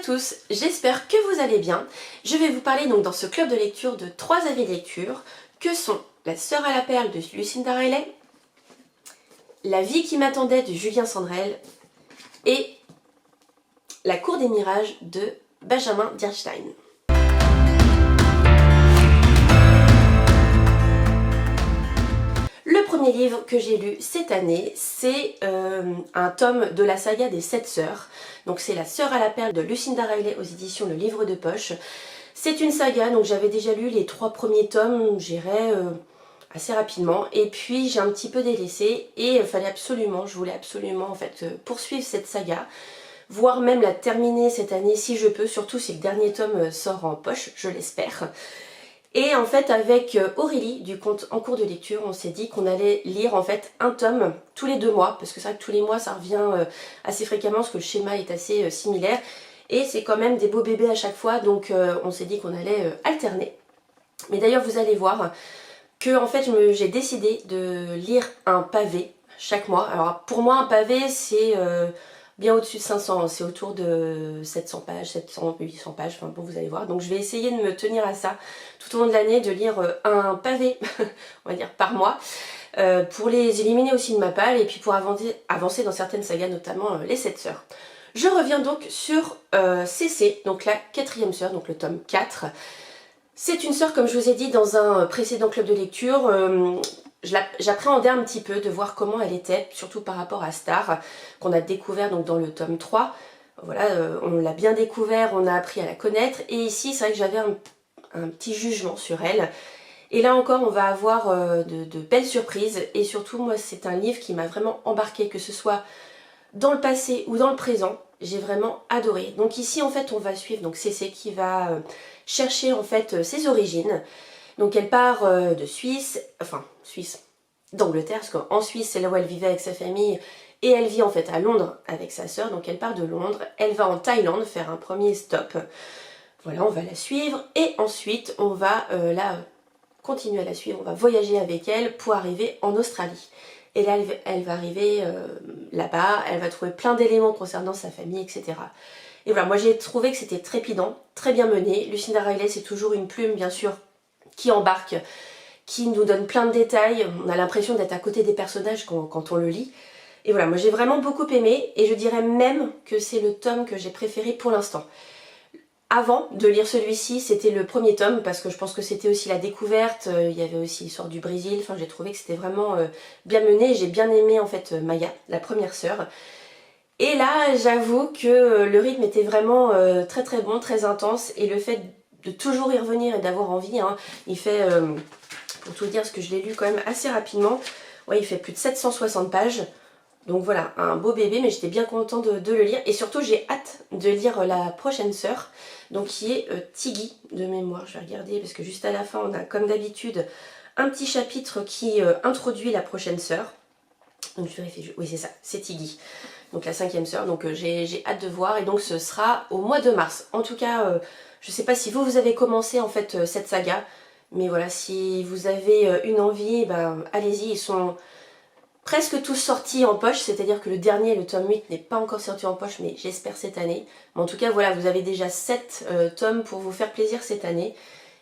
tous, j'espère que vous allez bien. Je vais vous parler donc dans ce club de lecture de 3 avis de lecture que sont La sœur à la perle de Lucinda Riley, La vie qui m'attendait de Julien Sandrel et La cour des mirages de Benjamin Dierstein. Le premier livre que j'ai lu cette année, c'est un tome de la saga des 7 sœurs. Donc c'est La sœur à la perle de Lucinda Riley aux éditions Le Livre de Poche. C'est une saga, donc j'avais déjà lu les 3 premiers tomes, j'irai assez rapidement. Et puis j'ai un petit peu délaissé et je voulais absolument en fait poursuivre cette saga. Voire même la terminer cette année si je peux, surtout si le dernier tome sort en poche, je l'espère. Et en fait avec Aurélie du compte En cours de lecture, on s'est dit qu'on allait lire en fait un tome tous les 2 mois, parce que c'est vrai que tous les mois ça revient assez fréquemment, parce que le schéma est assez similaire, et c'est quand même des beaux bébés à chaque fois, donc on s'est dit qu'on allait alterner. Mais d'ailleurs vous allez voir que en fait j'ai décidé de lire un pavé chaque mois. Alors pour moi un pavé c'est bien au-dessus de 500, c'est autour de 700 pages, 700, 800 pages, enfin bon vous allez voir. Donc je vais essayer de me tenir à ça tout au long de l'année, de lire un pavé, on va dire par mois, pour les éliminer aussi de ma palle et puis pour avancer dans certaines sagas, notamment les 7 sœurs. Je reviens donc sur CC, donc la 4e sœur, donc le tome 4. C'est une sœur, comme je vous ai dit dans un précédent club de lecture, j'appréhendais un petit peu de voir comment elle était, surtout par rapport à Star, qu'on a découvert donc dans le tome 3. Voilà, on l'a bien découvert, on a appris à la connaître, et ici c'est vrai que j'avais un petit jugement sur elle. Et là encore on va avoir de belles surprises, et surtout moi c'est un livre qui m'a vraiment embarqué, que ce soit dans le passé ou dans le présent. J'ai vraiment adoré. Donc ici en fait on va suivre donc CC qui va chercher en fait ses origines. Donc elle part de Suisse, d'Angleterre, parce qu'en Suisse c'est là où elle vivait avec sa famille, et elle vit en fait à Londres avec sa sœur. Donc elle part de Londres, elle va en Thaïlande faire un premier stop. Voilà, on va la suivre et ensuite on va continuer à la suivre, on va voyager avec elle pour arriver en Australie. Et là elle va arriver là-bas, elle va trouver plein d'éléments concernant sa famille, etc. Et voilà, moi j'ai trouvé que c'était trépidant, très bien mené. Lucinda Riley c'est toujours une plume bien sûr qui embarque, qui nous donne plein de détails, on a l'impression d'être à côté des personnages quand on le lit. Et voilà, moi j'ai vraiment beaucoup aimé, et je dirais même que c'est le tome que j'ai préféré pour l'instant. Avant de lire celui-ci, c'était le premier tome, parce que je pense que c'était aussi la découverte, il y avait aussi l'histoire du Brésil, enfin j'ai trouvé que c'était vraiment bien mené, j'ai bien aimé en fait Maya, la première sœur. Et là, j'avoue que le rythme était vraiment très très bon, très intense, et le fait de toujours y revenir et d'avoir envie, hein, il fait, pour tout dire, parce que je l'ai lu quand même assez rapidement, ouais, il fait plus de 760 pages, donc voilà, un beau bébé, mais j'étais bien contente de le lire, et surtout j'ai hâte de lire la prochaine sœur, donc qui est Tiggy, de mémoire, je vais regarder, parce que juste à la fin, on a comme d'habitude un petit chapitre qui introduit la prochaine sœur, donc je vérifie, oui c'est ça, c'est Tiggy. Donc la 5e sœur, donc j'ai hâte de voir, et donc ce sera au mois de mars. En tout cas, je ne sais pas si vous avez commencé en fait cette saga, mais voilà, si vous avez une envie, ben allez-y, ils sont presque tous sortis en poche, c'est-à-dire que le dernier, le tome 8, n'est pas encore sorti en poche, mais j'espère cette année. Mais en tout cas, voilà, vous avez déjà 7 tomes pour vous faire plaisir cette année.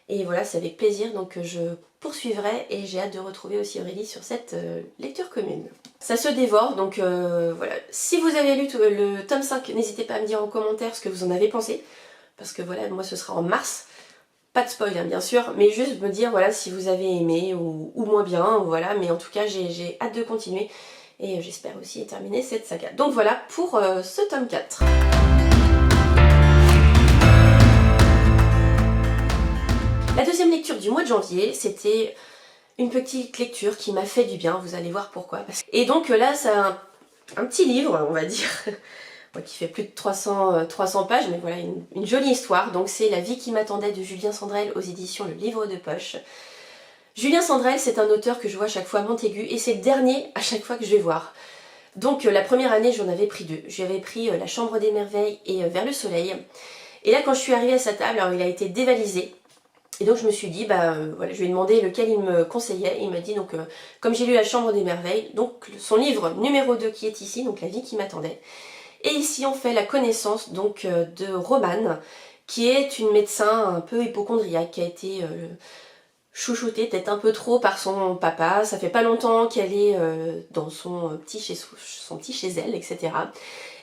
Et voilà, c'est avec plaisir donc je poursuivrai, et j'ai hâte de retrouver aussi Aurélie sur cette lecture commune. Ça se dévore, donc voilà. Si vous avez lu le tome 5, n'hésitez pas à me dire en commentaire ce que vous en avez pensé. Parce que voilà, moi ce sera en mars. Pas de spoil hein, bien sûr, mais juste me dire voilà si vous avez aimé ou moins bien, voilà. Mais en tout cas j'ai hâte de continuer, et j'espère aussi terminer cette saga. Donc voilà pour ce tome 4. La deuxième lecture du mois de janvier, c'était une petune lecture qui m'a fait du bien, vous allez voir pourquoi. Et donc là, c'est un petit livre, on va dire, qui fait plus de 300 pages, mais voilà, une jolie histoire. Donc c'est La vie qui m'attendait de Julien Sandrel aux éditions Le Livre de Poche. Julien Sandrel, c'est un auteur que je vois à chaque fois à Montaigu, et c'est le dernier à chaque fois que je vais voir. Donc la première année, j'en avais pris 2. J'avais pris La Chambre des Merveilles et Vers le Soleil. Et là, quand je suis arrivée à sa table, alors il a été dévalisé. Et donc je me suis dit, bah voilà, je lui ai demandé lequel il me conseillait, et il m'a dit donc, comme j'ai lu La Chambre des Merveilles, donc son livre numéro 2 qui est ici, donc La vie qui m'attendait. Et ici on fait la connaissance donc de Romane, qui est une médecin un peu hypocondriaque, qui a été chouchoutée peut-être un peu trop par son papa. Ça fait pas longtemps qu'elle est dans son petit chez elle, etc.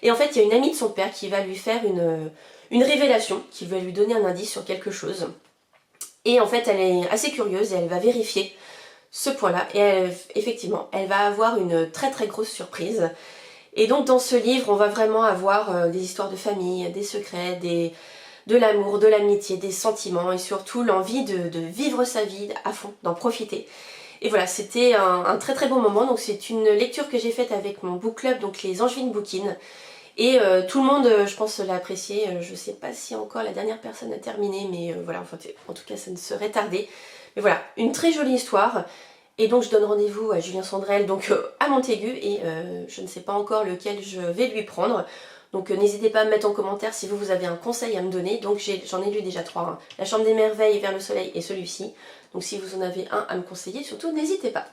Et en fait il y a une amie de son père qui va lui faire une révélation, qui va lui donner un indice sur quelque chose. Et en fait elle est assez curieuse et elle va vérifier ce point-là. Et effectivement, elle va avoir une très très grosse surprise. Et donc dans ce livre, on va vraiment avoir des histoires de famille, des secrets, de l'amour, de l'amitié, des sentiments et surtout l'envie de vivre sa vie à fond, d'en profiter. Et voilà, c'était un très très beau moment. Donc c'est une lecture que j'ai faite avec mon book club, donc les Angevines Bookin. Et tout le monde, je pense, l'a apprécié. Je sais pas si encore la dernière personne a terminé, mais voilà, enfin, en tout cas ça ne serait tardé. Mais voilà, une très jolie histoire. Et donc je donne rendez-vous à Julien Sandrel, donc à Montaigu, et je ne sais pas encore lequel je vais lui prendre. Donc n'hésitez pas à me mettre en commentaire si vous avez un conseil à me donner. Donc j'en ai lu déjà 3, hein. La Chambre des Merveilles, Vers le Soleil et celui-ci. Donc si vous en avez un à me conseiller, surtout n'hésitez pas.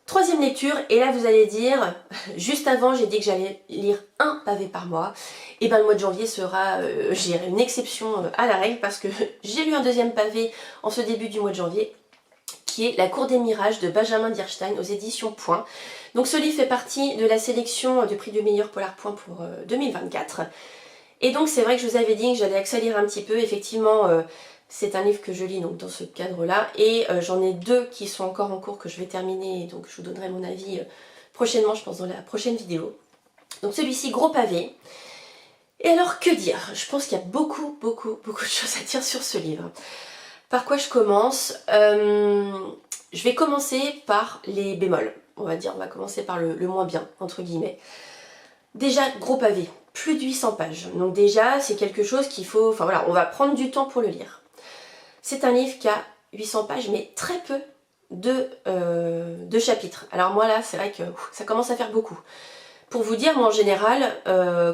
Troisième lecture, et là vous allez dire, juste avant j'ai dit que j'allais lire un pavé par mois, et bien le mois de janvier sera, je dirais, une exception à la règle, parce que j'ai lu un deuxième pavé en ce début du mois de janvier, qui est La Cour des Mirages de Benjamin Dierstein aux éditions Point. Donc ce livre fait partie de la sélection du prix du meilleur polar Point pour 2024. Et donc c'est vrai que je vous avais dit que j'allais accélérer un petit peu, effectivement c'est un livre que je lis donc dans ce cadre-là, et j'en ai 2 qui sont encore en cours que je vais terminer, donc je vous donnerai mon avis prochainement, je pense dans la prochaine vidéo. Donc celui-ci, gros pavé. Et alors que dire? Je pense qu'il y a beaucoup de choses à dire sur ce livre. Par quoi je commence? Je vais commencer par les bémols, on va dire, on va commencer par le moins bien, entre guillemets. Déjà, gros pavé, plus de 800 pages, donc déjà c'est quelque chose qu'il faut, enfin voilà, on va prendre du temps pour le lire. C'est un livre qui a 800 pages, mais très peu de chapitres. Alors moi là, c'est vrai que ça commence à faire beaucoup. Pour vous dire, moi en général,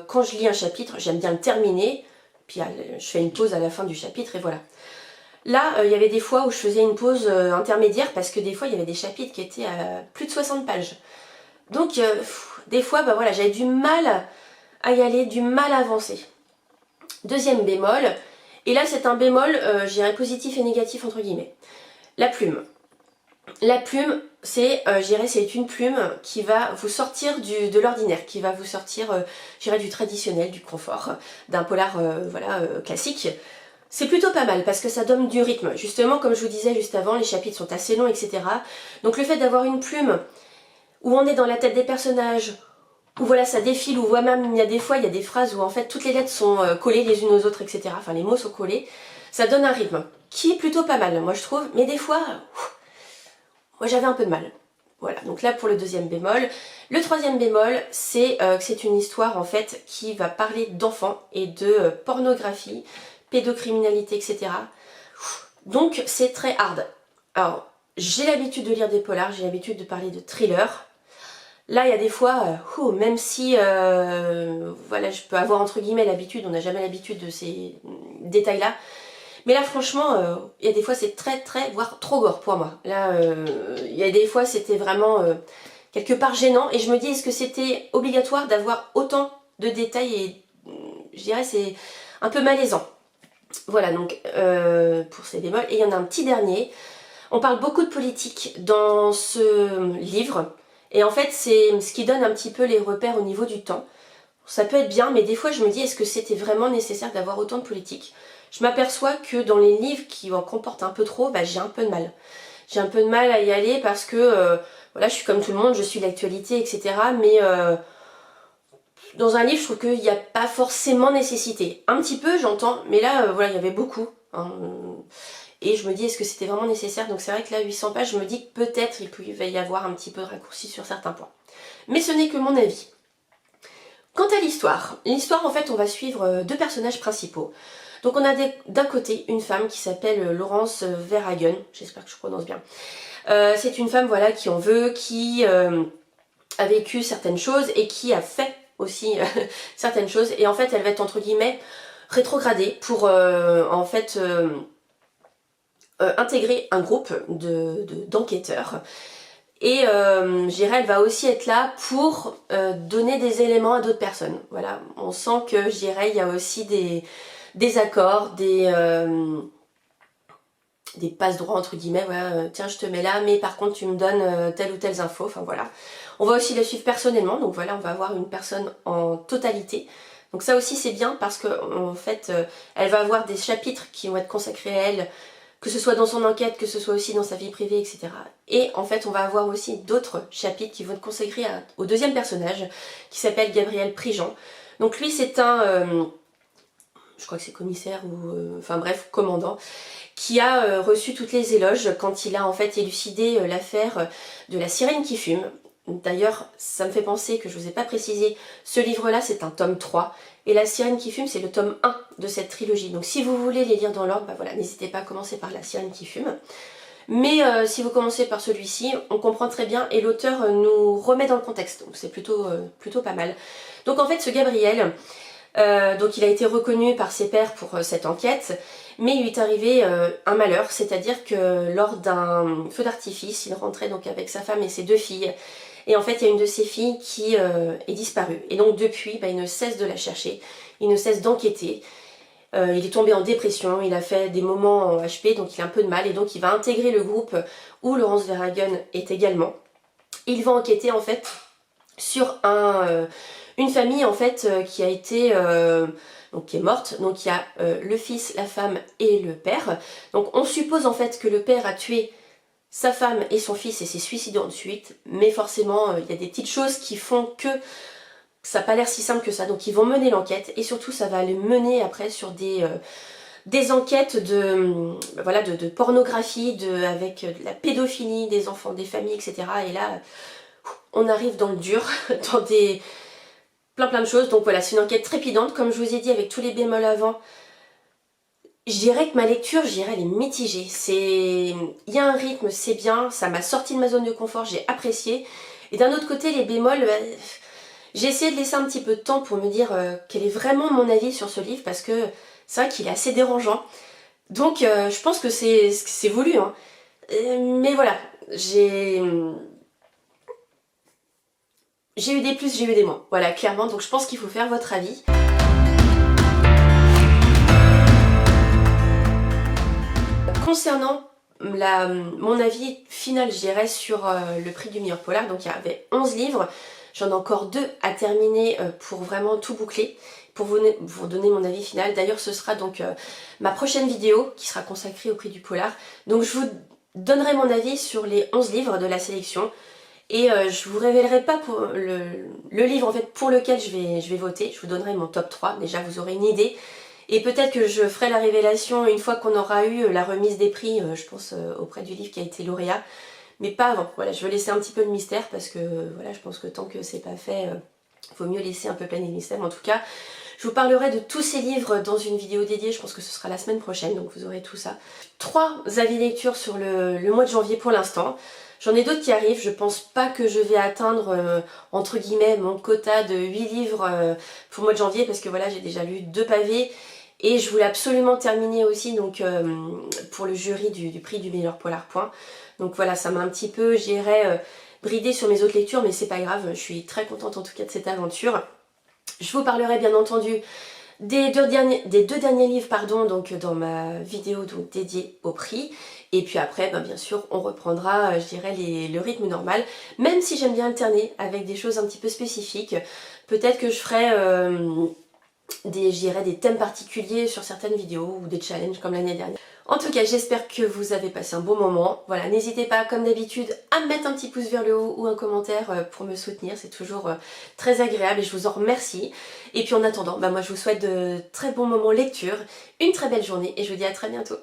quand je lis un chapitre, j'aime bien le terminer, puis je fais une pause à la fin du chapitre et voilà. Là, il y avait des fois où je faisais une pause intermédiaire parce que des fois, il y avait des chapitres qui étaient à plus de 60 pages. Donc, des fois, bah voilà, j'avais du mal à y aller, du mal à avancer. Deuxième bémol, et là c'est un bémol, je dirais positif et négatif entre guillemets. La plume. La plume, c'est, je dirais, c'est une plume qui va vous sortir de l'ordinaire, qui va vous sortir, je dirais, du traditionnel, du confort, d'un polar voilà, classique. C'est plutôt pas mal parce que ça donne du rythme. Justement, comme je vous disais juste avant, les chapitres sont assez longs, etc. Donc le fait d'avoir une plume où on est dans la tête des personnages, où voilà, ça défile, où même il y a des fois, il y a des phrases où en fait toutes les lettres sont collées les unes aux autres, etc. Enfin, les mots sont collés. Ça donne un rythme qui est plutôt pas mal, moi je trouve. Mais des fois, moi j'avais un peu de mal. Voilà, donc là pour le deuxième bémol. Le troisième bémol, c'est que c'est une histoire en fait qui va parler d'enfants et de pornographie, pédocriminalité, etc. Donc c'est très hard. Alors, j'ai l'habitude de lire des polars, j'ai l'habitude de parler de thrillers. Là, il y a des fois, même si voilà, je peux avoir entre guillemets l'habitude, on n'a jamais l'habitude de ces détails-là. Mais là, franchement, il y a des fois, c'est très, voire trop gore pour moi. Là, il y a des fois, c'était vraiment quelque part gênant. Et je me dis, est-ce que c'était obligatoire d'avoir autant de détails? Et je dirais, c'est un peu malaisant. Voilà, donc, pour ces bémols. Et il y en a un petit dernier. On parle beaucoup de politique dans ce livre. Et en fait, c'est ce qui donne un petit peu les repères au niveau du temps. Ça peut être bien, mais des fois, je me dis, est-ce que c'était vraiment nécessaire d'avoir autant de politique? Je m'aperçois que dans les livres qui en comportent un peu trop, bah, j'ai un peu de mal. J'ai un peu de mal à y aller parce que, voilà, je suis comme tout le monde, je suis l'actualité, etc. Mais dans un livre, je trouve qu'il n'y a pas forcément nécessité. Un petit peu, j'entends, mais là, voilà, il y avait beaucoup. Hein. Et je me dis, est-ce que c'était vraiment nécessaire? Donc c'est vrai que là, 800 pages, je me dis que peut-être il pouvait y avoir un petit peu de raccourci sur certains points. Mais ce n'est que mon avis. Quant à l'histoire, en fait, on va suivre 2 personnages principaux. Donc on a d'un côté une femme qui s'appelle Laurence Verhagen, j'espère que je prononce bien. C'est une femme voilà, qui en veut, qui a vécu certaines choses et qui a fait aussi certaines choses. Et en fait, elle va être entre guillemets rétrogradée pour en fait intégrer un groupe d'enquêteurs. Et je dirais, elle va aussi être là pour donner des éléments à d'autres personnes. Voilà, on sent que je dirais, il y a aussi des accords, des passe-droits entre guillemets, voilà, tiens je te mets là, mais par contre tu me donnes telle ou telle info, enfin voilà. On va aussi la suivre personnellement, donc voilà, on va avoir une personne en totalité. Donc ça aussi c'est bien parce que en fait, elle va avoir des chapitres qui vont être consacrés à elle, que ce soit dans son enquête, que ce soit aussi dans sa vie privée, etc. Et en fait, on va avoir aussi d'autres chapitres qui vont être consacrés au deuxième personnage, qui s'appelle Gabriel Prigent. Donc lui, c'est un, je crois que c'est commissaire ou, enfin bref, commandant, qui a reçu toutes les éloges quand il a en fait élucidé l'affaire de la sirène qui fume. D'ailleurs, ça me fait penser que je vous ai pas précisé, ce livre-là c'est un tome 3, et La sirène qui fume c'est le tome 1 de cette trilogie. Donc si vous voulez les lire dans l'ordre, bah voilà, n'hésitez pas à commencer par La sirène qui fume. Mais si vous commencez par celui-ci, on comprend très bien et l'auteur nous remet dans le contexte, donc c'est plutôt pas mal. Donc en fait ce Gabriel, donc il a été reconnu par ses pairs pour cette enquête, mais il lui est arrivé un malheur, c'est-à-dire que lors d'un feu d'artifice, il rentrait donc avec sa femme et ses 2 filles, et en fait il y a une de ses filles qui est disparue, et donc depuis bah, il ne cesse de la chercher, il ne cesse d'enquêter, il est tombé en dépression, il a fait des moments en HP, donc il a un peu de mal, et donc il va intégrer le groupe où Laurence Verhagen est également. Il va enquêter en fait sur une famille en fait qui a été donc qui est morte, donc il y a le fils, la femme et le père. Donc on suppose en fait que le père a tué sa femme et son fils et s'est suicidé ensuite, mais forcément il y a des petites choses qui font que ça n'a pas l'air si simple que ça, donc ils vont mener l'enquête et surtout ça va les mener après sur des enquêtes voilà, de pornographie, avec de la pédophilie des enfants, des familles, etc. Et là on arrive dans le dur, dans plein de choses. Donc voilà, c'est une enquête trépidante, comme je vous ai dit, avec tous les bémols avant. Je dirais que ma lecture, je dirais, elle est mitigée. Il y a un rythme, c'est bien, ça m'a sorti de ma zone de confort, j'ai apprécié. Et d'un autre côté, les bémols, j'ai essayé de laisser un petit peu de temps pour me dire quel est vraiment mon avis sur ce livre, parce que c'est vrai qu'il est assez dérangeant. Donc je pense que c'est voulu, hein. Mais voilà, j'ai eu des plus, j'ai eu des moins. Voilà, clairement, donc je pense qu'il faut faire votre avis. Concernant mon avis final, je dirais, sur le prix du meilleur polar, donc il y avait 11 livres, j'en ai encore 2 à terminer pour vraiment tout boucler, pour vous donner mon avis final. D'ailleurs, ce sera donc ma prochaine vidéo qui sera consacrée au prix du polar. Donc je vous donnerai mon avis sur les 11 livres de la sélection. Et je vous révélerai pas pour le livre en fait pour lequel je vais voter, je vous donnerai mon top 3, déjà vous aurez une idée. Et peut-être que je ferai la révélation une fois qu'on aura eu la remise des prix, je pense auprès du livre qui a été lauréat. Mais pas avant, voilà, je veux laisser un petit peu de mystère parce que voilà, je pense que tant que c'est pas fait, vaut mieux laisser un peu planer le mystère. Mais en tout cas, je vous parlerai de tous ces livres dans une vidéo dédiée, je pense que ce sera la semaine prochaine, donc vous aurez tout ça. 3 avis lecture sur le mois de janvier pour l'instant. J'en ai d'autres qui arrivent, je pense pas que je vais atteindre entre guillemets mon quota de 8 livres pour le mois de janvier parce que voilà, j'ai déjà lu 2 pavés et je voulais absolument terminer aussi donc pour le jury du prix du meilleur polar point. Donc voilà, ça m'a un petit peu, j'irais bridé sur mes autres lectures, mais c'est pas grave, je suis très contente en tout cas de cette aventure. Je vous parlerai bien entendu des deux derniers livres pardon, donc dans ma vidéo donc, dédiée au prix. Et puis après, ben, bien sûr, on reprendra, je dirais, le rythme normal. Même si j'aime bien alterner avec des choses un petit peu spécifiques. Peut-être que je ferai des thèmes particuliers sur certaines vidéos ou des challenges comme l'année dernière. En tout cas, j'espère que vous avez passé un bon moment. Voilà, n'hésitez pas, comme d'habitude, à me mettre un petit pouce vers le haut ou un commentaire pour me soutenir. C'est toujours très agréable et je vous en remercie. Et puis en attendant, bah moi je vous souhaite de très bons moments lecture, une très belle journée et je vous dis à très bientôt.